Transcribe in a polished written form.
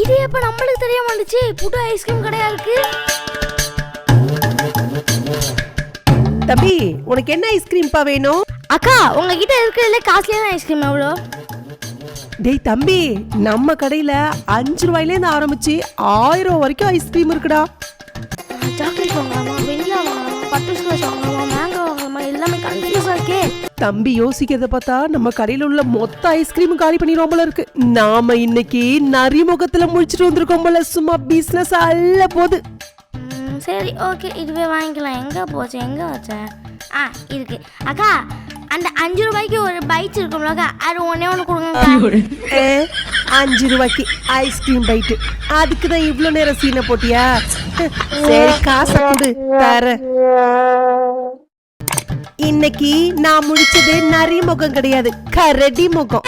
இது எப்ப நம்மளுக்கு தெரிய மாட்டுச்சு? புது ஐஸ்கிரீம் கடையா இருக்கு. தம்பி, உனக்கு என்ன ஐஸ்கிரீம்பா வேணும்? அக்கா, உங்ககிட்ட இருக்கிறதுல காஸ்ட்லியான ஐஸ்கிரீம் எவ்வளோ? டேய் தம்பி, நம்ம கடையில 5 ரூபாயிலேருந்து ஆரம்பிச்சு 1000 வரைக்கும் ஐஸ்கிரீம் இருக்குடா. சாக்லேட் வாங்கலாமா, வெண்ணிலா வாங்கலாமா, பட்டர் ஸ்காட்ச் வாங்கலாமா, மேங்கோ வாங்கலாமா, எல்லாமே கன்ஃபியூஸா இருக்கே. தம்பி யோசிக்கிறத பார்த்தா நம்ம கடையில உள்ள மொத்த ஐஸ்கிரீம் காலி பண்ணிடுவோம் போல இருக்கு. நாம இன்னைக்கு நரிமுகத்துல முடிச்சிட்டு வந்திருக்கோம் போல. சும்மா பிசினஸ் அல்ல போது. சரி, ஓகே, இதுவே வாங்கிக்கலாம். எங்கே போச்சு, எங்கே வச்சேன்? இருக்கு. அக்கா, அந்த 5 ரூபாய்க்கு ஒரு பைட்ஸ் இருக்கும்லக்கா, அது ஒன்னே ஒன்று கொடுங்க. 5 ரூபாய்க்கு ஐஸ்கிரீம் பைட்டு, அதுக்கு தான் இவ்வளோ நேரம் சீனை போட்டியா? சரி, காசை கொடு, தர. இன்னைக்கு நான் முடிச்சது நரி முகம் கிடையாது, கரடி முகம்.